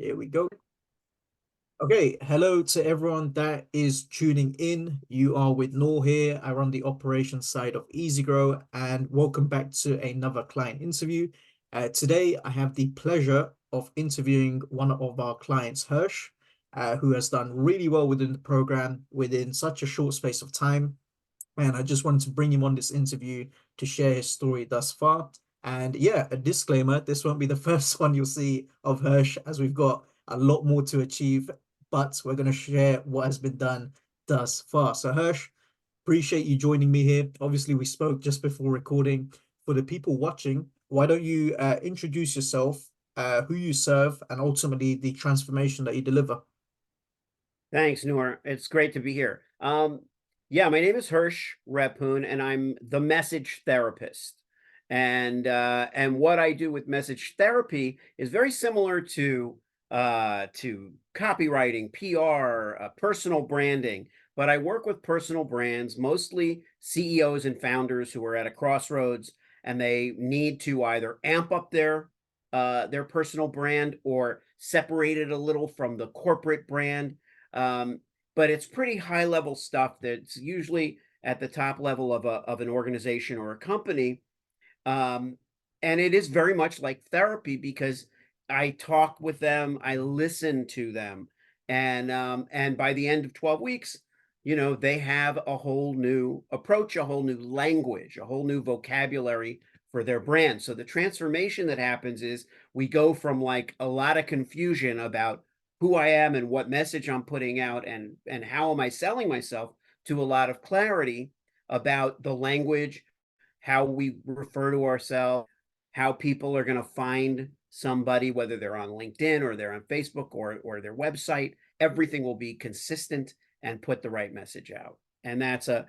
Here we go. Okay, hello to everyone that is tuning in. You are with Noor here. I run the operations side of EasyGrow, and welcome back to another client interview. Today, I have the pleasure of interviewing one of our clients, Hersh, who has done really well within the program within such a short space of time. And I just wanted to bring him on this interview to share his story thus far. And yeah, a disclaimer, this won't be the first one you'll see of Hersh, as we've got a lot more to achieve, but we're going to share what has been done thus far. So Hersh, appreciate you joining me here. Obviously, we spoke just before recording. For the people watching, why don't you introduce yourself, who you serve, and ultimately the transformation that you deliver? Thanks, Noor. It's great to be here. Yeah, my name is Hersh Rephun, and I'm the message therapist. And what I do with message therapy is very similar to copywriting, PR, personal branding. But I work with personal brands, mostly CEOs and founders who are at a crossroads and they need to either amp up their personal brand or separate it a little from the corporate brand, um, but it's pretty high level stuff that's usually at the top level of an organization or a company. Um, and it is very much like therapy because I talk with them, I listen to them, and by the end of 12 weeks, they have a whole new approach, a whole new language, a whole new vocabulary for their brand. So the transformation that happens is we go from like a lot of confusion about who I am and what message I'm putting out and how am I selling myself to a lot of clarity about the language, how we refer to ourselves, how people are going to find somebody, whether they're on LinkedIn or they're on Facebook or their website. Everything will be consistent and put the right message out. And that's a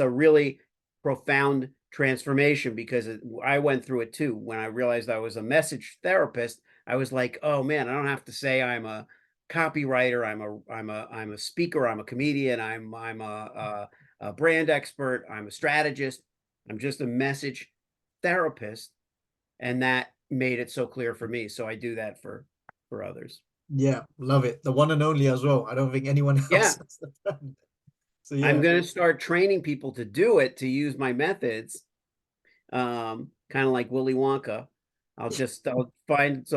really profound transformation because I went through it too. When I realized I was a message therapist, I was like, oh man, I don't have to say I'm a copywriter, I'm a speaker, I'm a comedian, I'm a brand expert, I'm a strategist. I'm just a message therapist, and that made it so clear for me. So I do that for others. Yeah, love it. The one and only as well. I don't think anyone else Yeah, has done. So I'm yeah, going to start training people to do it, to use my methods, kind of like Willy Wonka. I'll find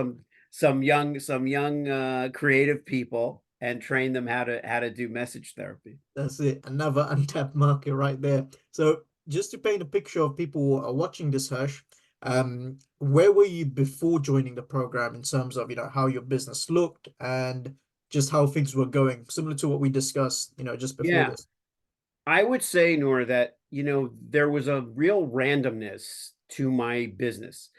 some young creative people and train them how to do message therapy. that's it. Another untapped market right there. So just to paint a picture of people who are watching this, Hirsch, where were you before joining the program in terms of, how your business looked and just how things were going, similar to what we discussed, just before Yeah, this? I would say, Nora, that there was a real randomness to my business.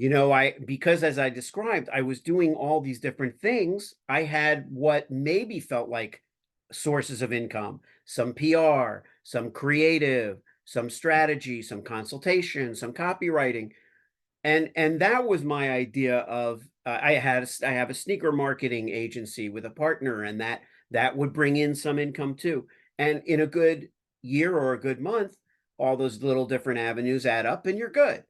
I because as I described, I was doing all these different things. I had what maybe felt like sources of income, some PR, some creative, some strategy, some consultation, some copywriting. And that was my idea of I have a sneaker marketing agency with a partner, and that would bring in some income too. And in a good year or a good month, all those little different avenues add up and you're good.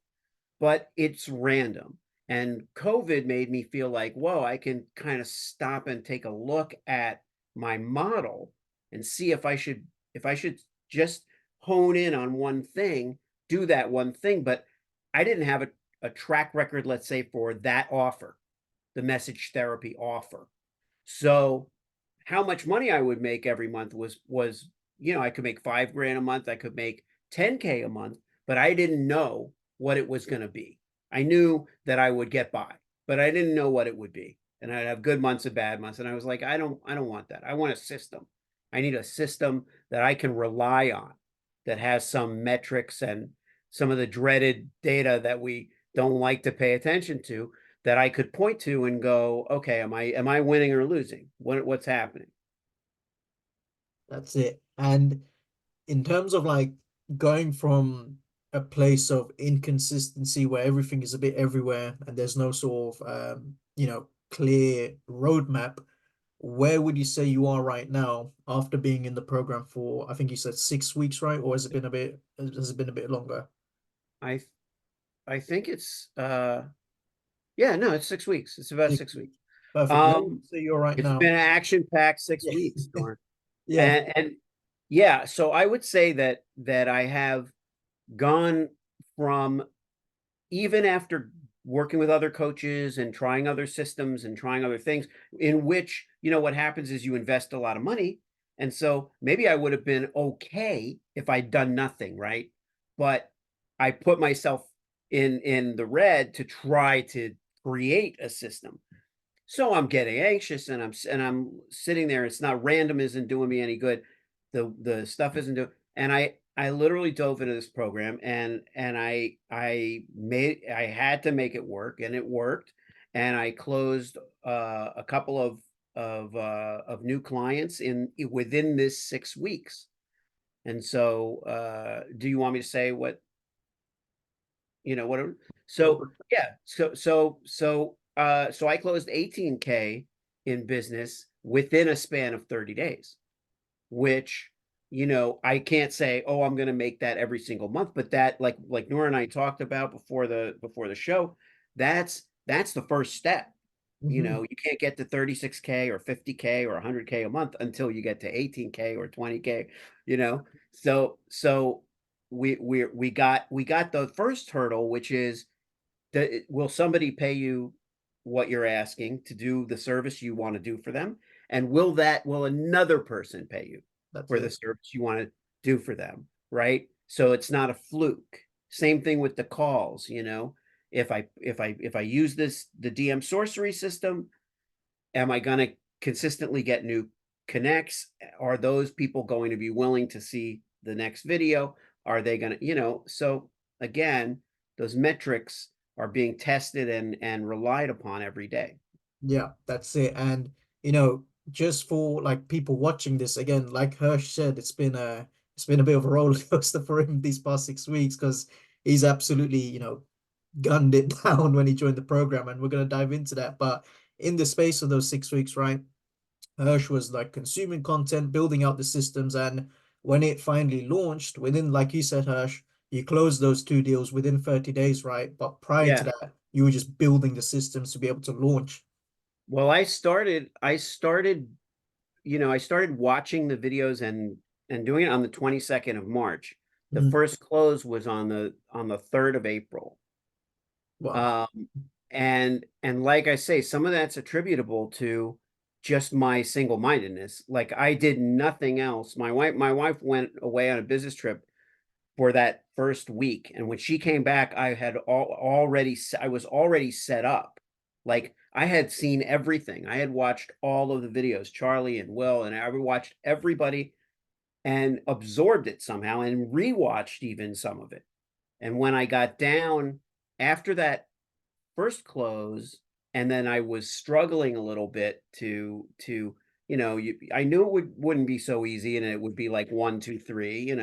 But it's random. And COVID made me feel like, whoa, I can kind of stop and take a look at my model and see if I should just hone in on one thing, do that one thing. But I didn't have a track record, let's say, for that offer, the message therapy offer. So how much money I would make every month was I could make 5 grand a month, I could make 10K a month, but I didn't know what it was going to be. I knew that I would get by, but I didn't know what it would be. And I'd have good months and bad months. And I was like, I don't want that. I want a system. I need a system that I can rely on, that has some metrics and some of the dreaded data that we don't like to pay attention to, that I could point to and go, okay, am I winning or losing? What's happening? That's it. And in terms of like going from a place of inconsistency where everything is a bit everywhere and there's no sort of clear roadmap, where would you say you are right now after being in the program for, I think you said 6 weeks, right? Or has it been a bit longer? I I think it's yeah, no, it's 6 weeks. It's about Six 6 weeks. weeks. Perfect. Where would Um, you say you're right it's now? been an action-packed 6 Yeah. weeks, Norm. Yeah. And yeah, so I would say that I have gone from, even after working with other coaches and trying other systems and trying other things, in which, what happens is you invest a lot of money. And so maybe I would have been okay if I'd done nothing, right? But I put myself in the red to try to create a system. So I'm getting anxious, and I'm sitting there. It's not, random isn't doing me any good. The stuff isn't doing, and I literally dove into this program, and I had to make it work, and it worked. And I closed a couple of new clients within this 6 weeks. And so do you want me to say what, what Go so for it. yeah, so I closed 18K in business within a span of 30 days, which, I can't say, oh, I'm going to make that every single month, but that, like Nora and I talked about before the show, that's the first step. Mhm. You can't get to 36K or 50K or 100K a month until you get to 18K or 20K, you know. So we got the first hurdle, which is, will somebody pay you what you're asking to do the service you want to do for them? And will another person pay you That's for the it. service you want to do for them? Right. So it's not a fluke. Same thing with the calls. If I use the DM sorcery system, am I going to consistently get new connects? Are those people going to be willing to see the next video? Are they going to, so again, those metrics are being tested and relied upon every day. Yeah, that's it. And just for like people watching this again, like Hirsch said, it's been a bit of a roller coaster for him these past 6 weeks because he's absolutely, gunned it down when he joined the program, and we're gonna dive into that. But in the space of those 6 weeks, right, Hirsch was like consuming content, building out the systems, and when it finally launched, within, like you said, Hirsch, you closed those two deals within 30 days, right? But prior to Yeah. that, you were just building the systems to be able to launch. Well, I started watching the videos and doing it on the 22nd of March. The Mhm. first close was on the 3rd of April. Wow. Um, and like I say, some of that's attributable to just my single-mindedness. Like, I did nothing else. My wife went away on a business trip for that first week, and when she came back, I was already set up. Like, I had seen everything. I had watched all of the videos, Charlie and Will, and I watched everybody and absorbed it somehow, and rewatched even some of it. And when I got down after that first close, and then I was struggling a little bit to I knew wouldn't be so easy, and it would be like 1 2 3,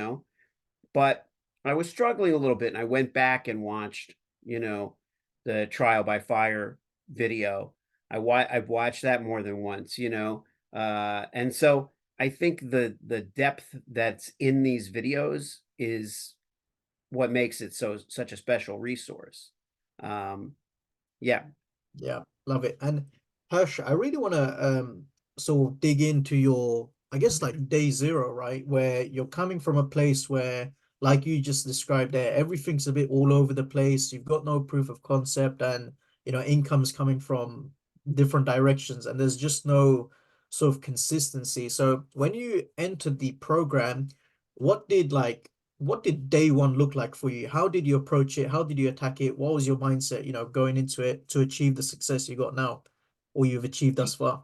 but I was struggling a little bit, and I went back and watched, you know the trial by fire video. I've watched that more than once, and so I think the depth that's in these videos is what makes it such a special resource. um yeah. Yeah, love it. And Hersh, I really want to sort of dig into your, I guess, like day zero, right? Where you're coming from a place where, like you just described there, everything's a bit all over the place. You've got no proof of concept, and income's coming from different directions, and there's just no sort of consistency. So when you entered the program, what did like what did day one look like for you? How did you approach it? How did you attack it? What was your mindset, going into it to achieve the success you got now, or you've achieved thus far?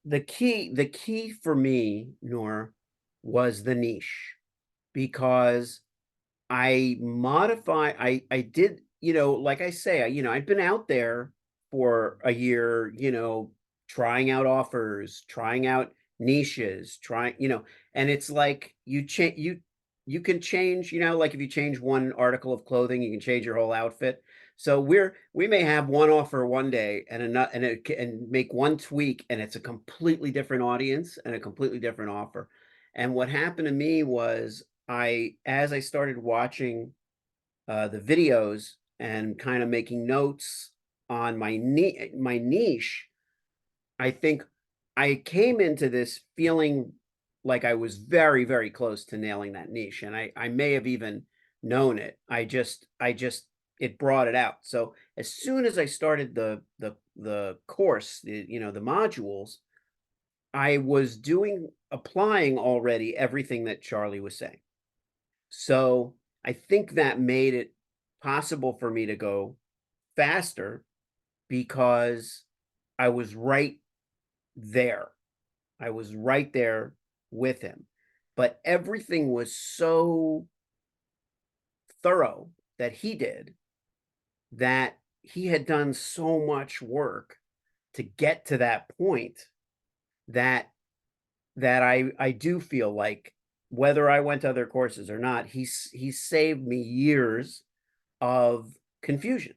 The key for me, Nor, was the niche, because I did, like I say, I'd been out there for a year, trying out offers, trying out niches, and it's like you can change, like if you change one article of clothing, you can change your whole outfit. So we may have one offer one day, and make one tweak, and it's a completely different audience and a completely different offer. And what happened to me was, as I started watching the videos and kind of making notes on my niche, I think I came into this feeling like I was very, very close to nailing that niche. And I may have even known it. It brought it out. So as soon as I started the course, the modules, I was applying already everything that Charlie was saying. So I think that made it possible for me to go faster because I was right there. I was right there with him. But everything was so thorough that he did, that he had done so much work to get to that point, that I do feel like, whether I went to other courses or not, he's saved me years of confusion.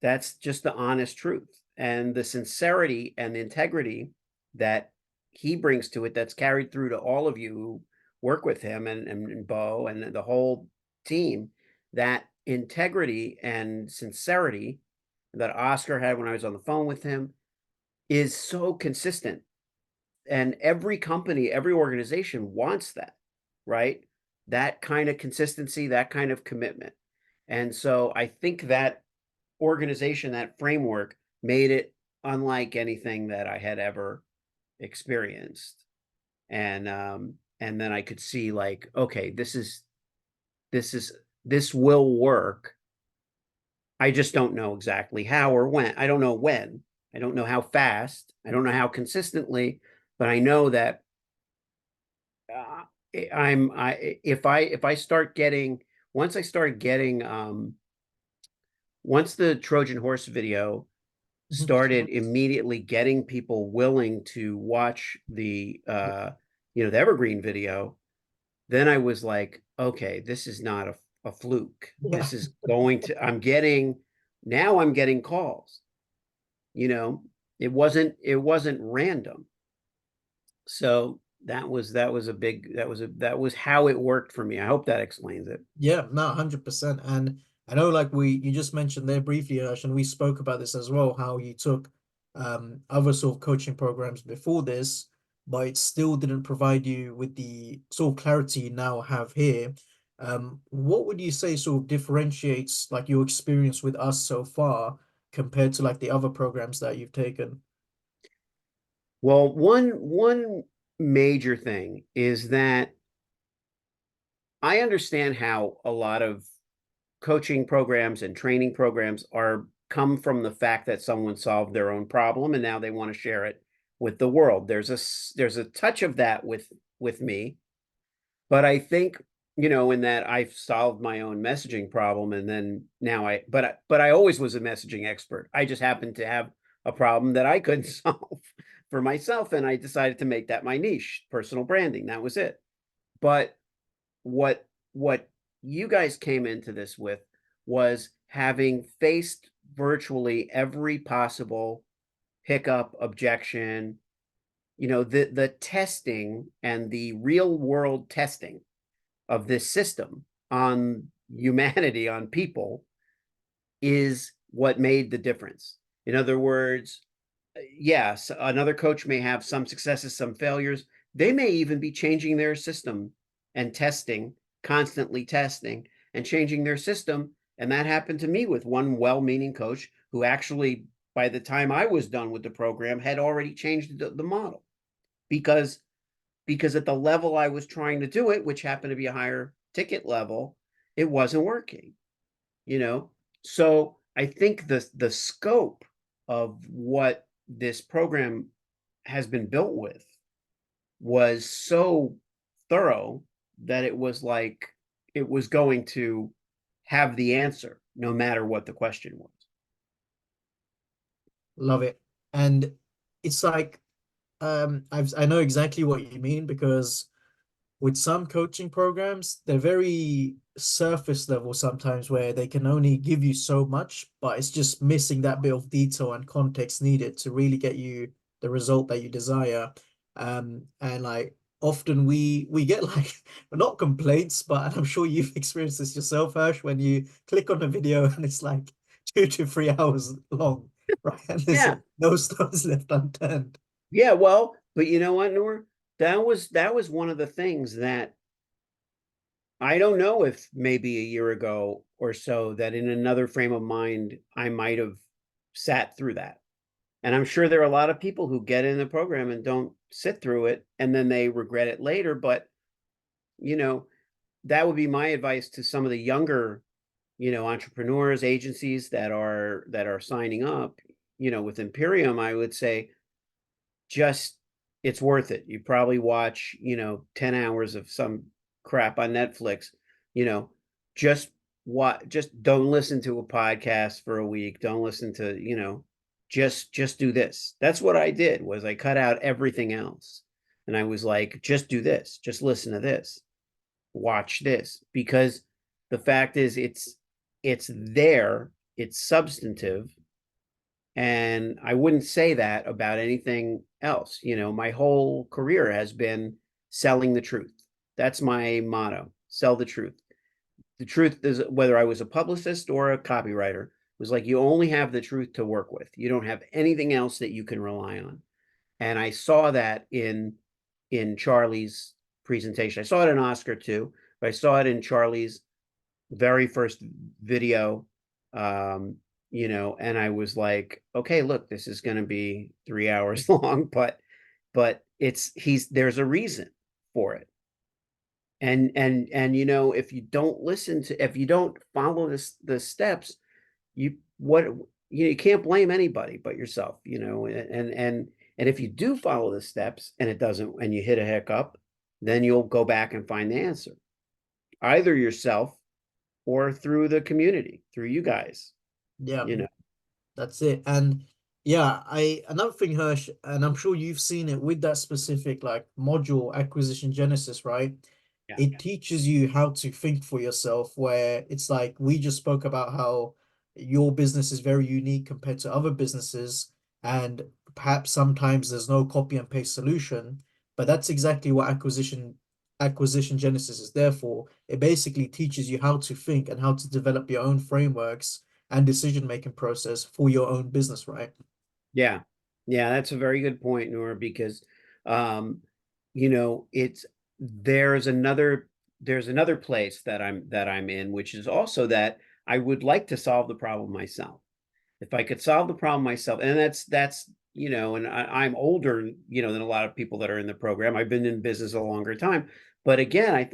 That's just the honest truth. And the sincerity and integrity that he brings to it, that's carried through to all of you who work with him, and Bo and the whole team, that integrity and sincerity that Oscar had when I was on the phone with him is so consistent. And every company, every organization wants that, right? That kind of consistency, that kind of commitment. And so I think that organization, that framework, made it unlike anything that I had ever experienced. And then I could see, like, okay, this is this will work. I just don't know exactly how or when. I don't know when. I don't know how fast. I don't know how consistently, but I know that uh, I if I start getting once I start getting once the Trojan horse video Mhm. started immediately getting people willing to watch the evergreen video, then I was like, okay, this is not a fluke. Yeah. This is going to I'm getting calls. You know, it wasn't random. So that was how it worked for me. I hope that explains it. Yeah, no, 100%. And I know, like you just mentioned there briefly, Hirsch, and we spoke about this as well, how you took other sort of coaching programs before this, but it still didn't provide you with the sort of clarity you now have here. What would you say sort of differentiates like your experience with us so far compared to like the other programs that you've taken? Well, one major thing is that I understand how a lot of coaching programs and training programs are come from the fact that someone solved their own problem and now they want to share it with the world. There's a touch of that with me, but I think, in that I've solved my own messaging problem, and then now but I always was a messaging expert. I just happened to have a problem that I couldn't solve for myself, and I decided to make that my niche, personal branding. That was it. But what you guys came into this with was having faced virtually every possible hiccup, objection, the testing and the real world testing of this system on humanity, on people, is what made the difference. In other words, yes, another coach may have some successes, some failures. They may even be changing their system and testing, constantly testing and changing their system. And that happened to me with one well-meaning coach who actually, by the time I was done with the program, had already changed the model, because at the level I was trying to do it, which happened to be a higher ticket level, it wasn't working, you know? So I think the scope of what this program has been built with was so thorough that it was like it was going to have the answer no matter what the question was. Love it. And it's like I know exactly what you mean because with some coaching programs, they're very surface level sometimes where they can only give you so much, but it's just missing that bit of detail and context needed to really get you the result that you desire. And like often we get like not complaints, but and I'm sure you've experienced this yourself, Hirsch, when you click on a video and it's like 2 to 3 hours long. right? And there's Yeah. no stones left unturned. Yeah, well, but you know what, Noor? That was one of the things that I don't know if maybe a year ago or so that in another frame of mind I might have sat through that. And I'm sure there are a lot of people who get in the program and don't sit through it and then they regret it later. But, you know, that would be my advice to some of the younger, entrepreneurs, agencies that are signing up, with Imperium. I would say just it's worth it. You probably watch, 10 hours of some crap on Netflix, you know, just just don't listen to a podcast for a week. Don't listen to, just do this. That's what I did was I cut out everything else. And I was like, just do this. Just listen to this. Watch this because the fact is it's there, it's substantive, and I wouldn't say that about anything else. My whole career has been selling the truth. That's my motto: sell the truth. The truth is, whether I was a publicist or a copywriter, was like you only have the truth to work with. You don't have anything else that you can rely on. And I saw that in Charlie's presentation. I saw it in Oscar too, but I saw it in Charlie's very first video. And I was like, okay, look, this is going to be 3 hours long, but there's a reason for it. And if you don't follow the steps, you what you can't blame anybody but yourself, and if you do follow the steps and it doesn't, and you hit a hiccup, then you'll go back and find the answer, either yourself or through the community, through you guys, Yeah. you know. That's it. And yeah, another thing, Hirsch, and I'm sure you've seen it with that specific like module acquisition genesis, right? Yeah. It teaches you how to think for yourself, where it's like we just spoke about how your business is very unique compared to other businesses, and perhaps sometimes there's no copy and paste solution, but that's exactly what acquisition genesis is there for. It basically teaches you how to think and how to develop your own frameworks and decision-making process for your own business, right? Yeah. Yeah, that's a very good point, Nora, because um, it's there's another place that I'm in, which is also that I would like to solve the problem myself. If I could solve the problem myself, and that's and I'm older, than a lot of people that are in the program. I've been in business a longer time, but again, I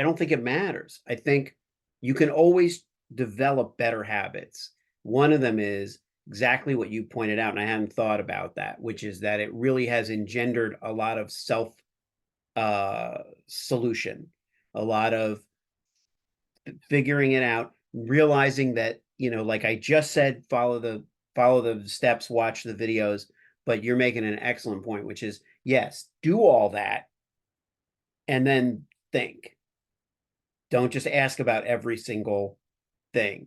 don't think it matters. I think you can always develop better habits. One of them is exactly what you pointed out, and I hadn't thought about that, which is that it really has engendered a lot of self solution, a lot of figuring it out, realizing that, like I just said, follow the steps, watch the videos, but you're making an excellent point, which is yes, do all that and then think. Don't just ask about every single thing,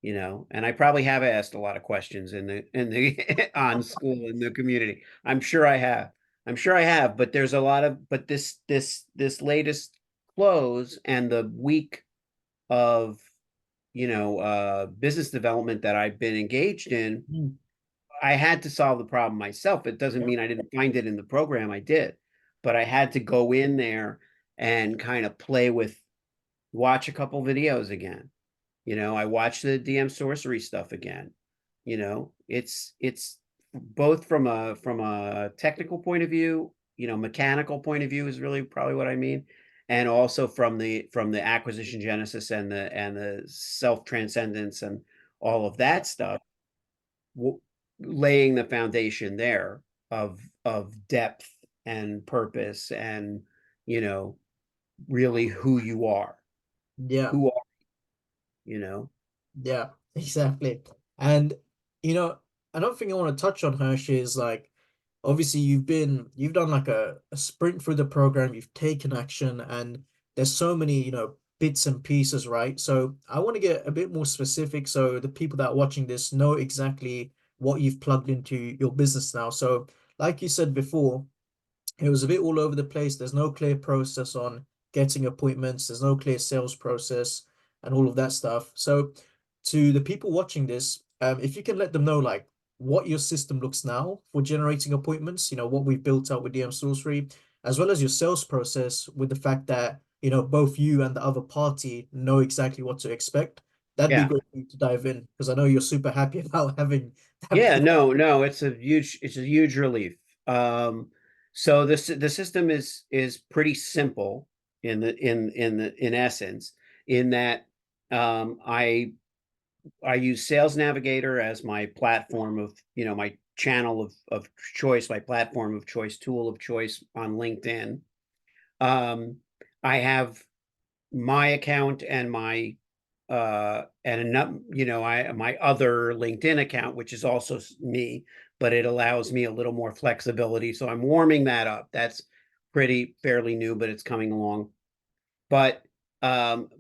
And I probably have asked a lot of questions in the on school in the community. I'm sure I have. I'm sure I have, but there's a lot of but this latest close and the week of business development that I've been engaged in, Mm. I had to solve the problem myself. It doesn't Yeah. mean I didn't find it in the program. I did, but I had to go in there and kind of watch a couple videos again. I watched the DM sorcery stuff again. It's both from a technical point of view, mechanical point of view is really probably what I mean, and also from the acquisition genesis and the self transcendence and all of that stuff, laying the foundation there of depth and purpose and you know really who you are, Yeah. who are you know Yeah, exactly. And another thing I want to touch on, Hirsch, is like obviously you've done like a sprint through the program, you've taken action, and there's so many, bits and pieces, right? So I want to get a bit more specific so the people that are watching this know exactly what you've plugged into your business now. So like you said before, it was a bit all over the place. There's no clear process on getting appointments. There's no clear sales process and all of that stuff. So, to the people watching this, if you can let them know, like, what your system looks now for generating appointments, what we've built out with DM Sorcery, as well as your sales process with the fact that, both you and the other party know exactly what to expect. That'd be Yeah. great for you to dive in because I know you're super happy about having that Yeah, piece. no, it's a huge relief. So the system is pretty simple in essence, in that I use Sales Navigator as my platform of, my channel of choice, my platform of choice, tool of choice on LinkedIn. I have my account and my and enough, I my other LinkedIn account, which is also me, but it allows me a little more flexibility. So I'm warming that up. That's pretty fairly new, but it's coming along. But I'm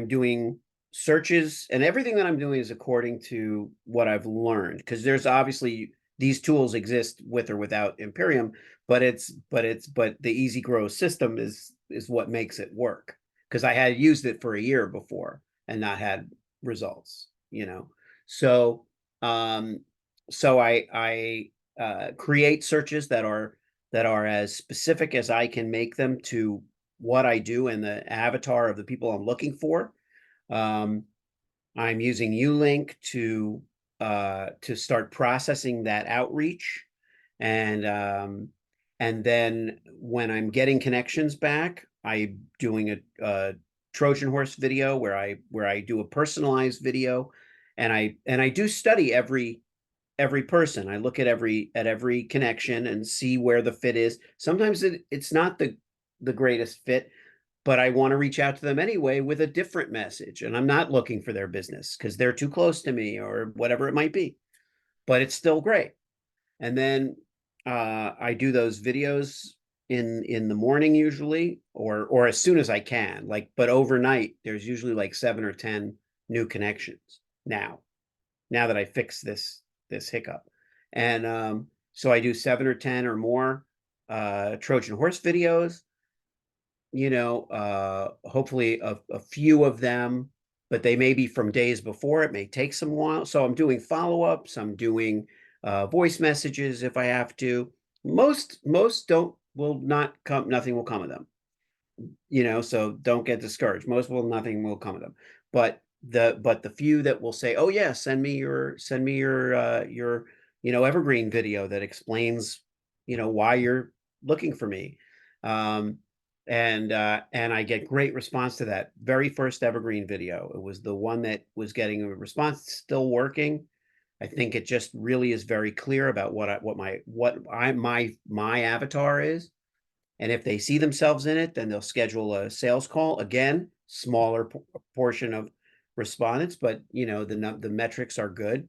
doing searches, and everything that I'm doing is according to what I've learned, because there's obviously these tools exist with or without Imperium, but the EasyGrow system is what makes it work, because I had used it for a year before and not had results, so um so I create searches that are as specific as I can make them to what I do and the avatar of the people I'm looking for. Um, I'm using Ulink to start processing that outreach, and then when I'm getting connections back, I'm doing a Trojan horse video where I do a personalized video, and I do study every person. I look at every connection and see where the fit is. Sometimes it's not the greatest fit, but I want to reach out to them anyway with a different message. And I'm not looking for their business because they're too close to me or whatever it might be. But it's still great. And then I do those videos in the morning usually, or as soon as I can. But overnight, there's usually like 7 or 10 new connections now now that I fixed this hiccup. And so I do 7 or 10 or more Trojan horse videos, hopefully a few of them, but they may be from days before. It may take some while. So I'm doing follow-ups, I'm doing voice messages if I have to. Most don't will not come, nothing will come of them, so don't get discouraged. Most will nothing will come of them. But the few that will say, "Oh yeah, send me your evergreen video that explains, why you're looking for me." Um and I get great response to that very first evergreen video. It was the one that was getting a response. It's still working. I think it just really is very clear about what my avatar is, and if they see themselves in it, then they'll schedule a sales call. Again, smaller portion of respondents, but the metrics are good.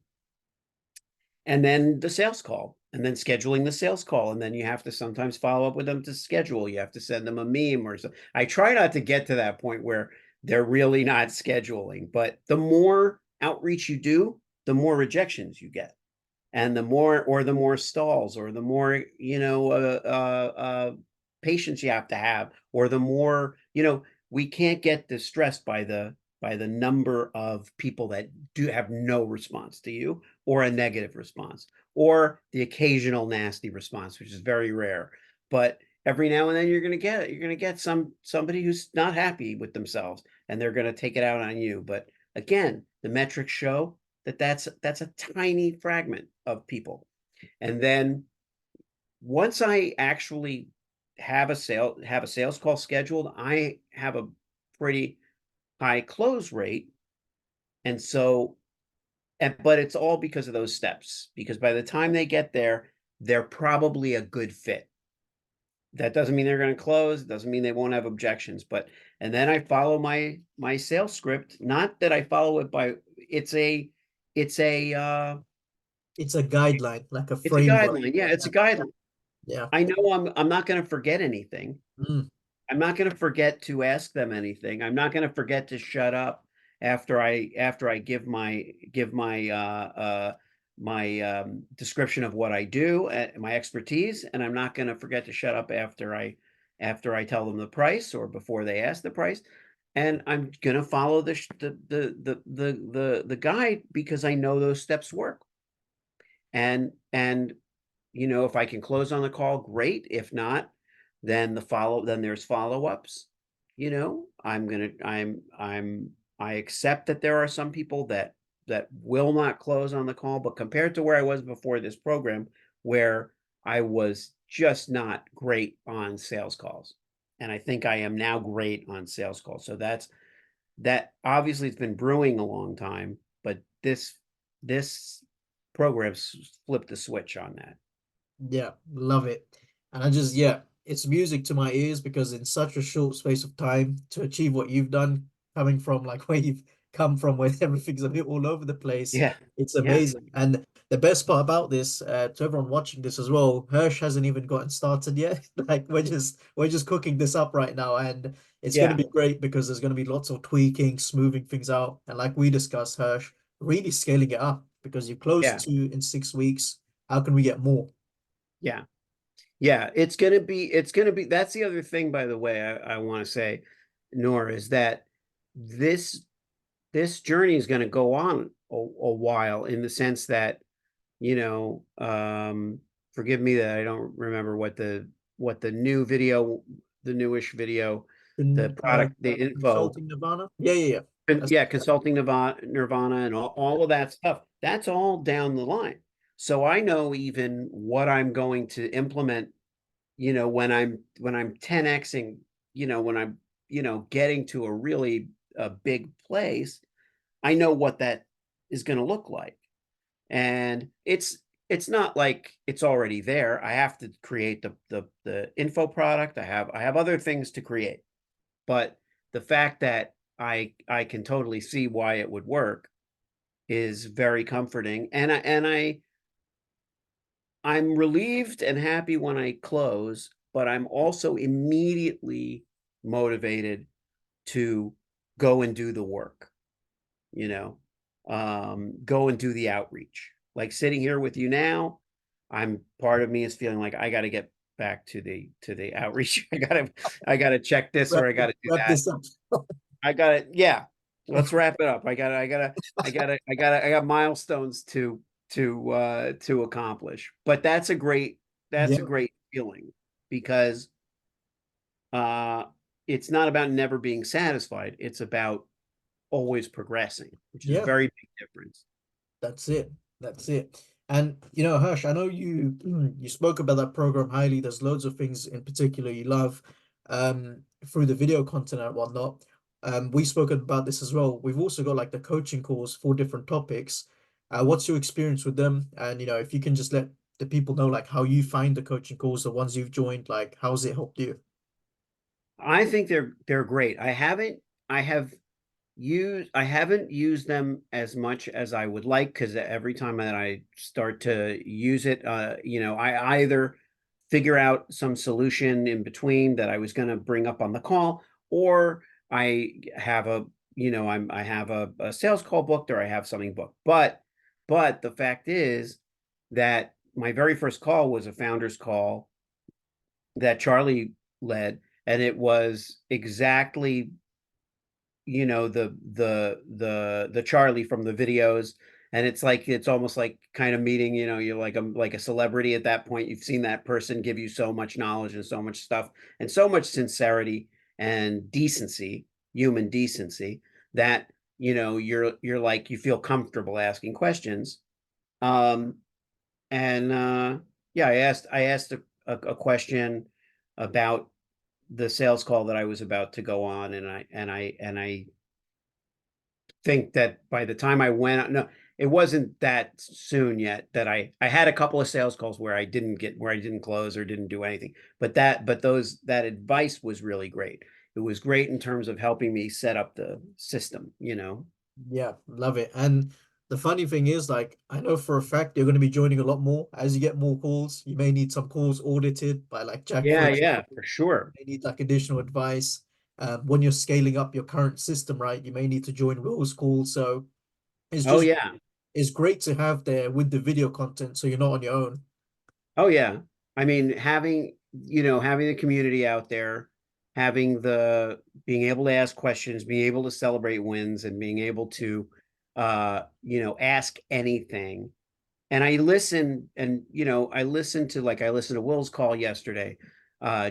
And then the sales call, and then scheduling the sales call, and then you have to sometimes follow up with them to schedule. You have to send them a meme or something. I try not to get to that point where they're really not scheduling, but the more outreach you do, the more rejections you get, and the more stalls, or the more patience you have to have, or the more we can't get distressed by the number of people that do have no response to you, or a negative response, or the occasional nasty response, which is very rare. But every now and then you're going to get somebody who's not happy with themselves, and they're going to take it out on you. But again, the metrics show that's a tiny fragment of people. And then once I actually have a sales call scheduled, I have a pretty high close rate. And so, but it's all because of those steps, because by the time they get there, they're probably a good fit. That doesn't mean they're going to close. It doesn't mean they won't have objections, and then I follow my sales script. Not that I follow it by, it's a it's a It's a guideline, like a it's a framework. guideline. Yeah, it's Yeah. a guideline. Yeah. I know I'm not going to forget anything. Mm. I'm not going to forget to ask them anything. I'm not going to forget to shut up after I give my description of what I do, my expertise, and I'm not going to forget to shut up after I tell them the price, or before they ask the price. and I'm gonna follow the guide because I know those steps work. And if I can close on the call, great. If not, then there's follow-ups. I accept that there are some people that will not close on the call, but compared to where I was before this program, where I was just not great on sales calls. And I think I am now great on sales calls. So that obviously it's been brewing a long time, but this program's flipped the switch on that. Yeah, love it. And I just, yeah, it's music to my ears because in such a short space of time to achieve what you've done, coming from like where you've come from, where everything's a bit all over the place, Yeah. it's Yeah. amazing. And the best part about this, to everyone watching this as well, Hersh hasn't even gotten started yet. Like we're just cooking this up right now, and it's going to Yeah. be great because there's going to be lots of tweaking, smoothing things out, and like we discussed, Hersh, really scaling it up because you closed Yeah. 2 in 6 weeks. How can we get more? Yeah. Yeah. It's gonna be that's the other thing, by the way, I want to say, Nora, is that this this journey is gonna go on a while, in the sense that, you know, forgive me that I don't remember what the newish video, the In, product, the info. Consulting Nirvana. Yeah, yeah, yeah. And That's yeah, consulting Nirvana and all of that stuff. That's all down the line. So I know even what I'm going to implement, when I'm 10xing, when I'm, getting to a really a big place, I know what that is going to look like. And it's not like it's already there. I have to create the info product. I have other things to create. But the fact that I can totally see why it would work is very comforting, and I'm relieved and happy when I close, but I'm also immediately motivated to go and do the work, you know, go and do the outreach. Like sitting here with you now, I'm part of me is feeling like I got to get back to the outreach. I gotta check this, or wrap I got to do wrap that. this up. I got it. Yeah. Let's wrap it up. I got milestones to accomplish. But that's a Yeah, great feeling, because uh it's not about never being satisfied. It's about always progressing, which is a yeah. very big difference. That's it. That's it. And Hirsch, I know you you spoke about that program highly. There's loads of things in particular you love through the video content and whatnot. We've spoken about this as well. We've also got like the coaching calls for different topics. What's your experience with them? And if you can just let the people know like how you find the coaching calls, the ones you've joined, like how's it helped you? I think they're great. I haven't used them as much as I would like, because every time that I start to use it, I either figure out some solution in between that I was going to bring up on the call, or I have I have a sales call booked, or I have something booked. But the fact is that my very first call was a founder's call that Charlie led, and it was exactly, the Charlie from the videos. And it's almost like kind of meeting, you're like a celebrity at that point. You've seen that person give you so much knowledge and so much stuff and so much sincerity and decency, human decency, that you're like, you feel comfortable asking questions. um and yeah, I asked a question about the sales call that I was about to go on, and I think that by the time I went, no, it wasn't that soon yet, that I had a couple of sales calls where I didn't close or didn't do anything. That advice was really great. It was great in terms of helping me set up the system. Yeah, love it. And the funny thing is, like, I know for a fact you're going to be joining a lot more as you get more calls. You may need some calls audited by like Jack, for Yeah, yeah, example. for sure. You may need like additional advice. When you're scaling up your current system, right, you may need to join Will's calls. So it's Oh just yeah. it's great to have there with the video content, so you're not on your own. Oh yeah. I mean, having the community out there, having the being able to ask questions, being able to celebrate wins, and being able to ask anything. And I listen, and I listened to Will's call yesterday,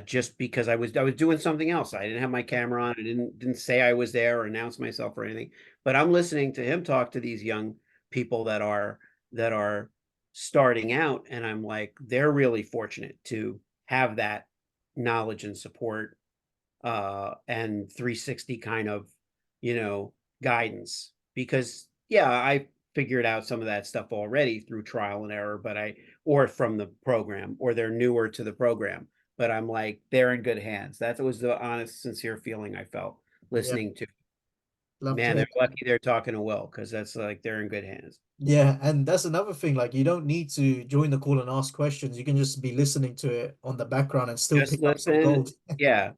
just because I was doing something else. I didn't have my camera on. I didn't say I was there or announce myself or anything. But I'm listening to him talk to these young people that are starting out, and I'm like, they're really fortunate to have that knowledge and support, and 360 kind of, you know, guidance. Because yeah, I figured out some of that stuff already through trial and error, or from the program, or they're newer to the program. But I'm like, they're in good hands. That was the honest, sincere feeling I felt Yeah, listening to. love to Man, hear they're that. lucky they're talking to Will, because that's like they're in good hands. Yeah, and that's another thing. Like, you don't need to join the call and ask questions. You can just be listening to it on the background and still Just pick up some listen. gold. Yeah.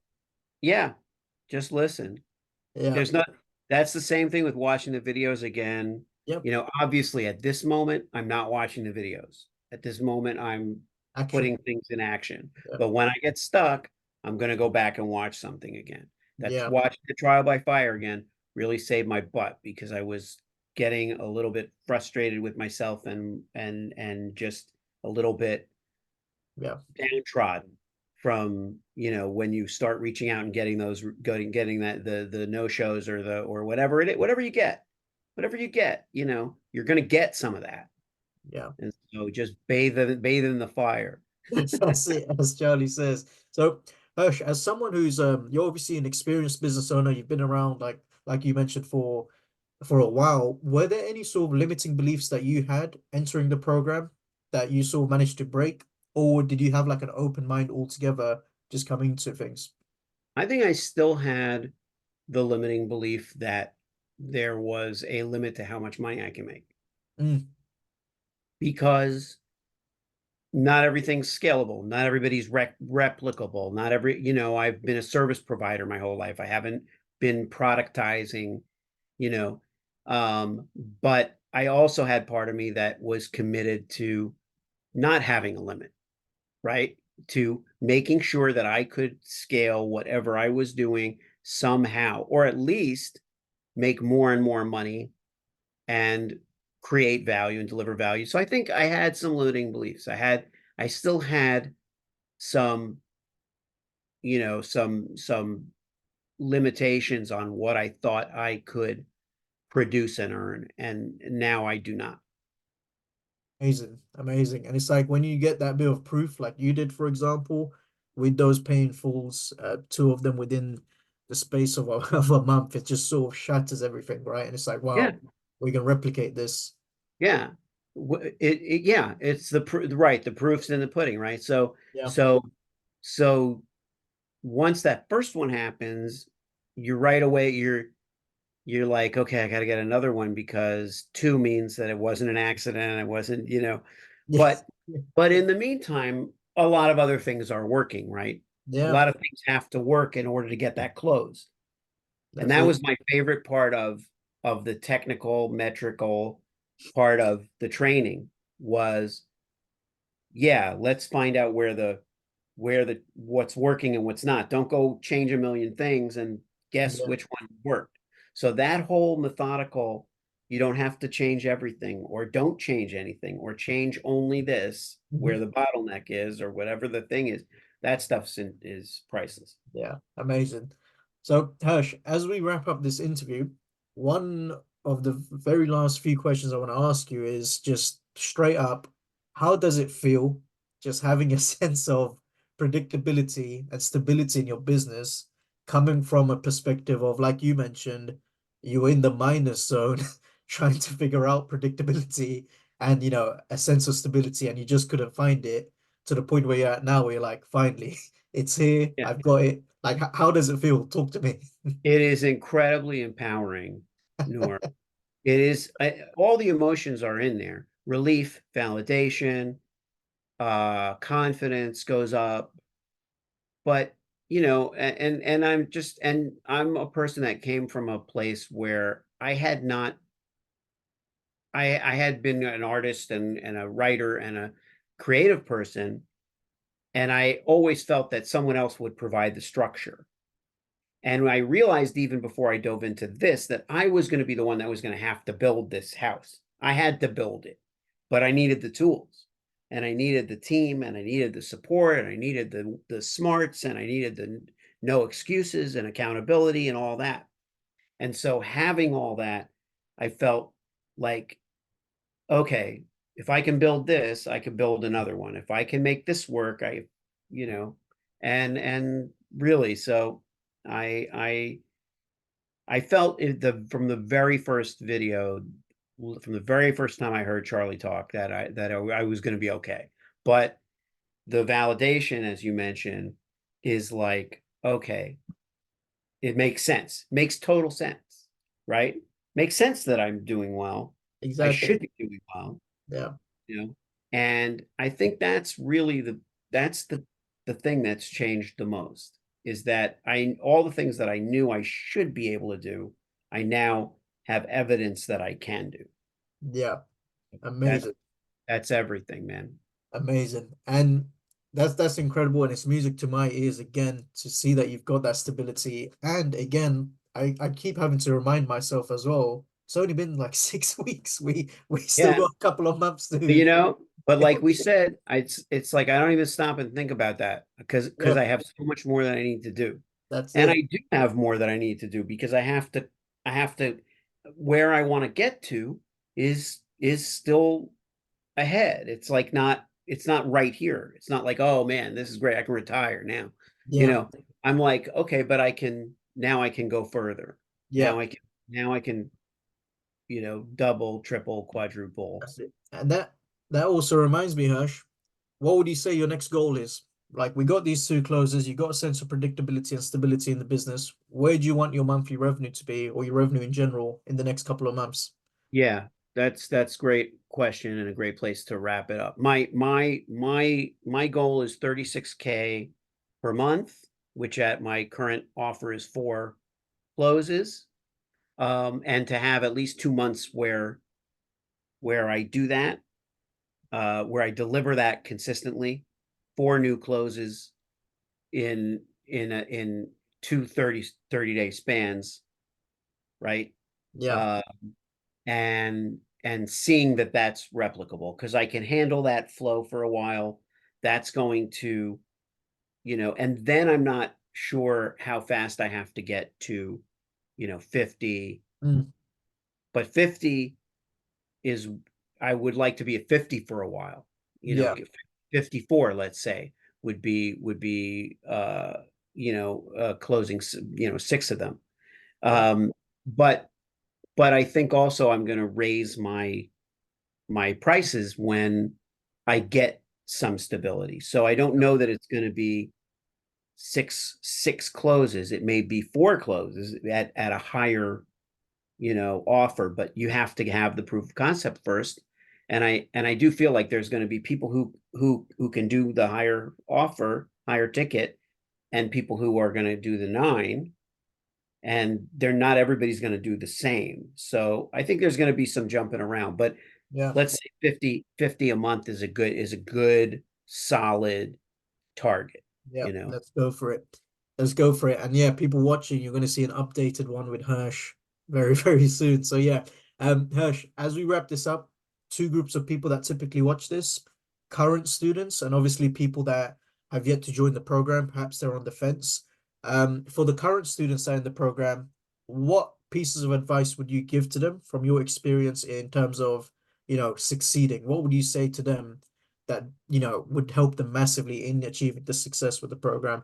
Yeah. Just listen. Yeah. There's not That's the same thing with watching the videos again. Yep. Obviously at this moment, I'm not watching the videos. At this moment, I'm Action. putting things in action. Yeah. But when I get stuck, I'm gonna go back and watch something again. That's Yeah. watching the trial by fire again really saved my butt, because I was getting a little bit frustrated with myself, and just a little bit Yeah. downtrodden from, when you start reaching out and getting that the no shows, or whatever you get, you're going to get some of that. Yeah. And so just bathe in the fire. That's it, as Charlie says. So, Hersh, as someone who's you're obviously an experienced business owner, you've been around like you mentioned for a while. Were there any sort of limiting beliefs that you had entering the program that you sort of managed to break, or did you have like an open mind altogether just coming to things? I think I still had the limiting belief that there was a limit to how much money I can make, Mm, because not everything's scalable. Not everybody's replicable. Not every, I've been a service provider my whole life. I haven't been productizing, you know. Um, but I also had part of me that was committed to not having a limit, right? To making sure that I could scale whatever I was doing somehow, or at least make more and more money, and create value and deliver value. So I think I had some limiting beliefs. I still had some, some limitations on what I thought I could produce and earn, and now I do not. amazing, amazing. And it's like when you get that bit of proof, like you did, for example, with those painfuls, two of them within the space of of a month, it just sort of shatters everything, right? And it's like, Yeah, wow, we can replicate this. yeah. Yeah, it's right. The proof's in the pudding, right? So, Yeah. so, so once that first one happens, you right away you're like, okay, I got to get another one, because two means that it wasn't an accident. It wasn't, Yeah. but, in the meantime, a lot of other things are working, right? A Yeah. lot of things have to work in order to get that close. And That's that it. was my favorite part of the technical, metrical part of the training was, yeah, let's find out where the what's working and what's not. Don't go change a million things and guess Yeah. which one worked. So that whole methodical, you don't have to change everything, or don't change anything, or change only this where Mhm. the bottleneck is, or whatever the thing is. That is priceless. Yeah, amazing. So, Hirsch, as we wrap up this interview, one of the very last few questions I want to ask you is just straight up, how does it feel just having a sense of predictability and stability in your business coming from a perspective of, like you mentioned, you were in the minus zone trying to figure out predictability and, a sense of stability, and you just couldn't find it to the point where you're at now, where you're like, finally. It's here. Yeah. I've got it. Like, how does it feel? Talk to me. It is incredibly empowering, Noor. It is, all the emotions are in there. Relief, validation, confidence goes up. But, I'm a person that came from a place where I had not I had been an artist, and a writer, and a creative person, and I always felt that someone else would provide the structure. And I realized even before I dove into this that I was going to be the one that was going to have to build this house. I had to build it, but I needed the tools and I needed the team and I needed the support and I needed the smarts and I needed the no excuses and accountability and all that. And so having all that, I felt like, okay, if I can build this, I can build another one. If I can make this work, you know, and really, so I I felt it from the very first video, from the very first time I heard Charlie talk, that I was going to be okay. But the validation, as you mentioned, is like, okay, it makes sense, makes total sense, right? Makes sense that I'm doing well. I Exactly. should be doing well, Yeah. you know. And I think that's really that's the thing that's changed the most is that I all the things that I knew I should be able to do, I now have evidence that I can do. Yeah. That's Amazing. that's everything, man. Amazing. And that's incredible. And it's music to my ears again to see that you've got that stability. And again, I keep having to remind myself as well. It's only been like 6 weeks. We still Yeah, got a couple of months to you know, but like we said, it's like I don't even stop and think about that because yeah, I have so much more that I need to do. that's And I it. do have more that I need to do because I have to where I want to get to is still ahead. It's like not it's not right here. It's not like, oh man, this is great. I can retire now. You Yeah, know, I'm like, okay, but I can now I can go further. yeah, Now I can, double, triple, quadruple. that's it. And that also reminds me, Hirsch, what would you say your next goal is? Like we got these two closes, you got a sense of predictability and stability in the business. Where do you want your monthly revenue to be or your revenue in general in the next couple of months? Yeah, that's great question and a great place to wrap it up. My goal is 36K per month, which at my current offer is 4 closes. And to have at least 2 months where I do that, where I deliver that consistently, 4 new closes in two 30 day spans, right? Yeah. Uh, and seeing that that's replicable because I can handle that flow for a while. That's going to, and then I'm not sure how fast I have to get to, 50, Mm, but 50 is I would like to be at 50 for a while. yeah. 54, let's say, would be closing 6 of them. Yeah. Um, but I think also I'm going to raise my prices when I get some stability. So I don't know that it's going to be six closes. It may be 4 closes at a higher offer, but you have to have the proof of concept first. And I do feel like there's going to be people who can do the higher offer, higher ticket, and people who are going to do the 9, and they're not everybody's going to do the same. So I think there's going to be some jumping around, but Yeah. let's say 50 a month is a good solid target, Yeah. you know. Let's go for it. Let's go for it. And yeah, people watching, you're going to see an updated one with Hirsch very, very soon. So yeah, Hirsch, as we wrap this up, two groups of people that typically watch this, current students and obviously people that have yet to join the program, perhaps they're on the fence. For the current students that are in the program, what pieces of advice would you give to them from your experience in terms of, succeeding? What would you say to them that would help them massively in achieving the success with the program?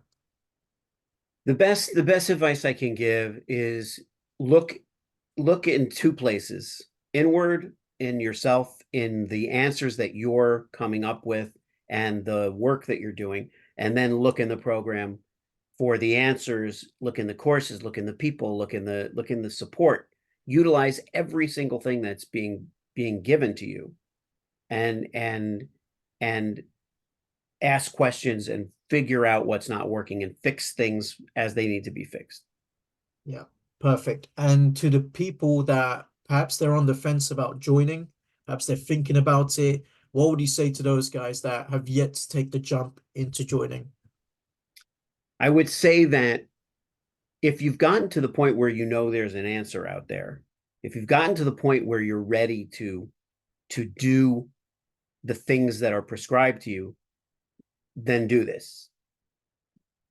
The best advice I can give is look look in 2 places: inward in yourself, in the answers that you're coming up with and the work that you're doing, and then look in the program for the answers. Look in the courses, look in the people, look in the support. Utilize every single thing that's being given to you, and and ask questions and figure out what's not working and fix things as they need to be fixed. Yeah, perfect. And to the people that perhaps they're on the fence about joining, perhaps they're thinking about it, what would you say to those guys that have yet to take the jump into joining? I would say that if you've gotten to the point where you know there's an answer out there, if you've gotten to the point where you're ready to do the things that are prescribed to you, then do this.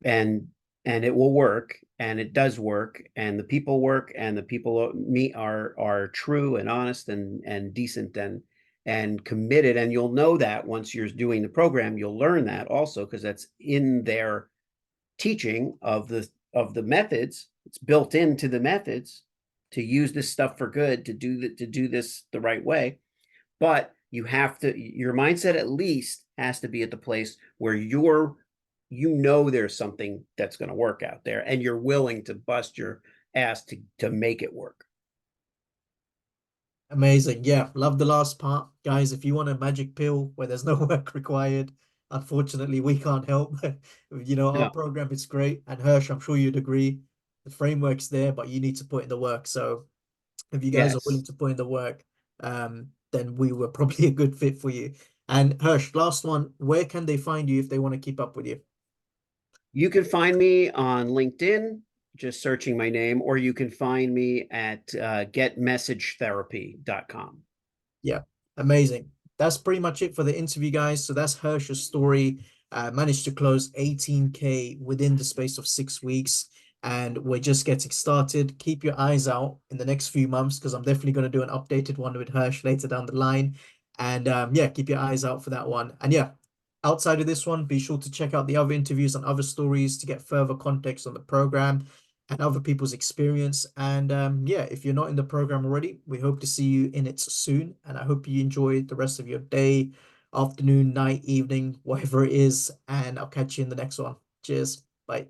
And it will work, and it does work, and the people work, and the people meet are true and honest and decent and committed. And you'll know that once you're doing the program, you'll learn that also, because that's in their teaching of the methods. It's built into the methods to use this stuff for good, to do this the right way. But you have to, your mindset at least has to be at the place where you know there's something that's going to work out there, and you're willing to bust your ass to make it work. Amazing. Yeah, love the last part. Guys, if you want a magic pill where there's no work required, unfortunately, we can't help. You know, our No. program is great. And Hersh, I'm sure you'd agree. The framework's there, but you need to put in the work. So if you guys are willing Yes. to put in the work, then we were probably a good fit for you. And Hersh, last one, where can they find you if they want to keep up with you? You can find me on LinkedIn, just searching my name, or you can find me at getmessagetherapy.com. Yeah, amazing. That's pretty much it for the interview, guys. So that's Hersh's story. Managed to close 18K within the space of 6 weeks. And we're just getting started. Keep your eyes out in the next few months because I'm definitely going to do an updated one with Hersh later down the line. And yeah, keep your eyes out for that one. And yeah, outside of this one, be sure to check out the other interviews and other stories to get further context on the program and other people's experience. And yeah, if you're not in the program already, we hope to see you in it soon. And I hope you enjoy the rest of your day, afternoon, night, evening, whatever it is. And I'll catch you in the next one. Cheers. Bye.